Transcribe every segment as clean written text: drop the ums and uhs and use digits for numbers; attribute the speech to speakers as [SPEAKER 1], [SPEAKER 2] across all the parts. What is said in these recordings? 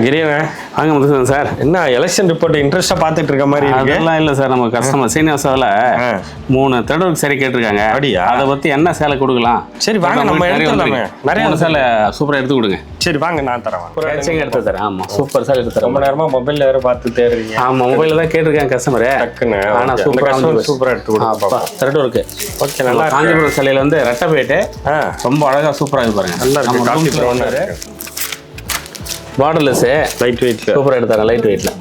[SPEAKER 1] கிரியண்ணே
[SPEAKER 2] வாங்க முத்துசன் சார்.
[SPEAKER 1] என்ன election report இன்ட்ரெஸ்டா பார்த்துட்டு இருக்க மாதிரி இருக்கு.
[SPEAKER 2] அதெல்லாம் இல்லை சார், நம்ம கஸ்டமர் சீனிவாசாவில் 3 த்ரெட் சரி கேட்டிருக்காங்க.
[SPEAKER 1] அப்படியா?
[SPEAKER 2] அதை பற்றி என்ன சேலை கொடுக்கலாம்?
[SPEAKER 1] சரி வாங்க நம்ம எடுத்துக்கலாமே.
[SPEAKER 2] நிறைய சேலை சூப்பராக எடுத்து கொடுங்க.
[SPEAKER 1] சரி வாங்க நான் தரேன்.
[SPEAKER 2] கேட்சிங்க எடுத்து தரேன். ஆமாம் சூப்பர் சேலை எடுத்து தரேன்.
[SPEAKER 1] ரொம்ப நேரமா மொபைலில் வேறு பார்த்துட்டே இருக்கீங்க.
[SPEAKER 2] ஆமாம் மொபைலில் தான் கேட்டிருக்கேன் கஸ்டமரு.
[SPEAKER 1] டக்குன்னு
[SPEAKER 2] ஆனால் சூப்பராக
[SPEAKER 1] எடுத்து கொடுப்பா.
[SPEAKER 2] த்ரெட் இருக்கு.
[SPEAKER 1] ஓகே நல்லா
[SPEAKER 2] காஞ்சிபுரம் சேலையில் வந்து ரெட்டை போயிட்டு ரொம்ப அழகாக சூப்பராக இருக்கு பாருங்க.
[SPEAKER 1] நல்லா இருக்கு. காஃபி ப்ரௌனர்
[SPEAKER 2] பார்டர்லெஸ்ஸு
[SPEAKER 1] லைட் வெயிட்ல
[SPEAKER 2] சூப்பராக எடுத்தாங்க. லைட் வெயிட்ல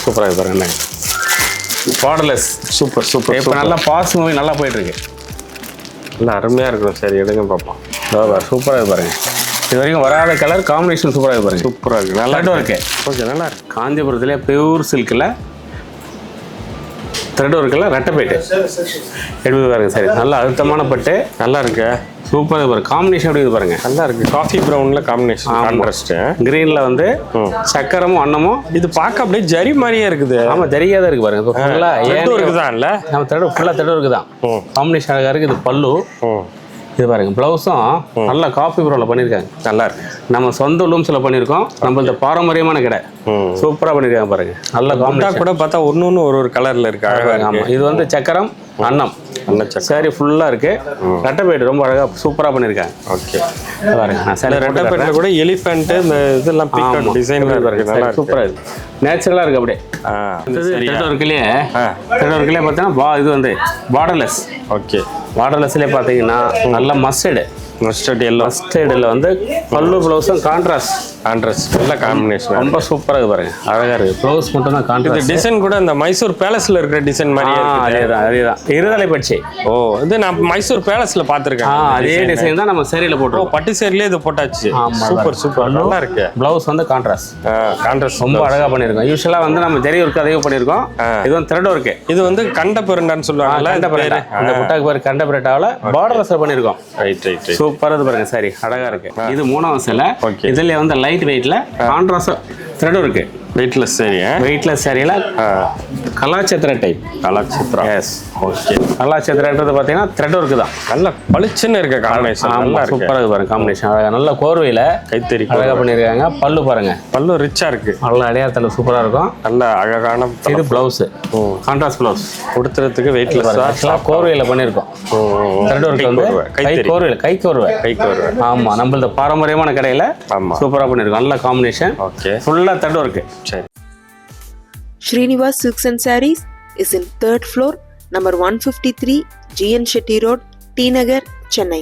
[SPEAKER 2] சூப்பராக இருக்கு பாருங்க. Borderless
[SPEAKER 1] super super.
[SPEAKER 2] இப்போ நல்லா பாஸ் மூவி நல்லா போயிட்டு இருக்கு.
[SPEAKER 1] நல்லா அருமையா இருக்கும். சரி எடுங்க பார்ப்போம்.
[SPEAKER 2] சூப்பராக இருக்கு பாருங்க. இது வரைக்கும் வராத கலர் காம்பினேஷன் சூப்பராக இருக்கு பாருங்க.
[SPEAKER 1] சூப்பராக இருக்கு. நல்லா
[SPEAKER 2] இருக்கு.
[SPEAKER 1] ஓகே நல்லா இருக்கு.
[SPEAKER 2] காஞ்சிபுரத்துலேயே பியூர் சில்கில் த்ரெட் ஒர்க்கில் ரெட்டை போயிட்டு எடுத்து பாருங்க. சரி நல்லா அழுத்தமான பட்டு
[SPEAKER 1] நல்லா இருக்கு.
[SPEAKER 2] சூப்பராக பாருங்க. காம்பினேஷன் எப்படி இது பாருங்க.
[SPEAKER 1] நல்லா இருக்கு. காஃபி ப்ரௌன்ல காம்பினேஷன் கான்ட்ராஸ்ட்.
[SPEAKER 2] கிரீன்ல வந்து சக்கரமும் அன்னமும்.
[SPEAKER 1] இது பார்க்க அப்படியே ஜரி மாதிரியே இருக்குது.
[SPEAKER 2] ஆமா ஜரியா தான் இருக்கு பாருங்க. இப்போ ஃபுல்லா
[SPEAKER 1] இருக்குதான் இல்ல
[SPEAKER 2] நம்ம த்ரெட் ஃபுல்லா த்ரெட் இருக்குதான். காம்பினேஷன் அழகா இருக்கு. இது பல்லு. இது பாருங்க. பிளவுஸும் நல்லா காஃபி ப்ரௌன்ல பண்ணியிருக்காங்க. நல்லா இருக்கு. நம்ம சொந்த லூம்ஸ்ல பண்ணியிருக்கோம். நம்ம இந்த பாரம்பரியமான கடை சூப்பராக பண்ணியிருக்காங்க பாருங்க. நல்ல காம்பினேஷன் கூட
[SPEAKER 1] பார்த்தா ஒன்று ஒரு கலர்ல இருக்கு. அழகா.
[SPEAKER 2] ஆமாம் இது வந்து சக்கரம் அன்னம் சாரி ஃபுல்லாக இருக்கு. ரெட்டை பேட் ரொம்ப அழகா சூப்பராக பண்ணியிருக்காங்க.
[SPEAKER 1] ஓகே
[SPEAKER 2] பாருங்க. நான் சில
[SPEAKER 1] ரெட்டை பேட்ல கூட எலிஃபென்ட் இந்த இதெல்லாம் பிக் டிசைன்ல இருக்கு. நல்லா
[SPEAKER 2] சூப்பராக இருக்கு. நேச்சுரலாக இருக்கு அப்படியே. த்ரெட் ஒர்க்லேயே பார்த்தீங்கன்னா இது வந்து பார்டர்லெஸ்.
[SPEAKER 1] ஓகே
[SPEAKER 2] பார்டர்லெஸ்லேயே பார்த்தீங்கன்னா நல்ல மஸ்டர்டு மஸ்டர்டில் வந்து பல்லு ப்ளவுஸும் கான்ட்ராஸ்ட்
[SPEAKER 1] நல்ல காம்பினேஷன்.
[SPEAKER 2] ரொம்ப சூப்பராக இருக்கு பாருங்க. அழகா இருக்கு. ப்ளவுஸ் மட்டும் தான் கான்ட்ராஸ்ட்.
[SPEAKER 1] டிசைன் கூட இந்த மைசூர் பேலஸ்ல இருக்கிற டிசைன் மாதிரி.
[SPEAKER 2] அதேதான் இருதலை பட்சி.
[SPEAKER 1] ஓ இது நான் மைசூர் பேலஸ்ல பார்த்துருக்கேன்.
[SPEAKER 2] அதே டிசைன் தான் நம்ம சேரியில போட்டோம்.
[SPEAKER 1] பட்டு சேரிலே இது போட்டாச்சு. சூப்பர் சூப்பர் நல்லா இருக்கு.
[SPEAKER 2] ப்ளவுஸ் வந்து கான்ட்ராஸ்ட் ரொம்ப அழகா பண்ணிருக்கோம். யூசுவலா வந்து நம்ம ஜரி ஒர்க் அதிகம் பண்ணிருக்கோம். இது வந்து த்ரெட் ஒர்க்.
[SPEAKER 1] இது வந்து கண்ட பெருண்டான்னு சொல்லுவாங்கல்ல.
[SPEAKER 2] இந்த புட்டாக்கு பேர் கண்ட பெரட்டாவில் பார்டர்லெஸ் பண்ணிருக்கோம்.
[SPEAKER 1] ரைட்
[SPEAKER 2] சூப்பரா இருக்கு பாருங்க. சரி அழகா இருக்கு. இது 3வது சேலை. இதுல வந்து லைட் வெயிட்ல கான்ட்ராஸ்ட் த்ரெட் இருக்கு.
[SPEAKER 1] வெயிட்லெஸ் சாரி.
[SPEAKER 2] வெயிட்லெஸ் சாரியில கலாச்சத்திர டைப்.
[SPEAKER 1] கலாச்சத்திரம்.
[SPEAKER 2] Yes okay. கலாச்சத்திரன்றது பார்த்தீங்கன்னா த்ரெட் ஒர்க் தான்.
[SPEAKER 1] நல்ல பளிச்சுன்னு இருக்க காம்பினேஷன். நல்லா இருக்கு.
[SPEAKER 2] சூப்பராக இருக்கு பாருங்க. காம்பினேஷன் அழகா நல்ல கோர்வையில்
[SPEAKER 1] கைத்தறி
[SPEAKER 2] அழகாக பண்ணியிருக்காங்க. பல்லு பாருங்க.
[SPEAKER 1] பல்லு ரிச்சா இருக்கு.
[SPEAKER 2] நல்ல அடையாளத்தில் சூப்பராக இருக்கும்.
[SPEAKER 1] நல்ல அழகான
[SPEAKER 2] இது பிளவுஸ். கான்ட்ராஸ்ட் பிளவுஸ்
[SPEAKER 1] கொடுத்துறதுக்கு வெயிட்லெஸ்
[SPEAKER 2] கோர்வையில் பண்ணியிருக்கோம். த்ரெட் ஒர்க் வந்து கை கோர்வை. ஆமா நம்மளது பாரம்பரியமான கடையில் சூப்பராக பண்ணியிருக்கோம். நல்ல காம்பினேஷன்.
[SPEAKER 1] ஓகே
[SPEAKER 2] ஃபுல்லாக thread work.
[SPEAKER 3] Srinivas Silks and Sarees is in 3rd floor, number 153, GN Shetty Road, T Nagar, Chennai.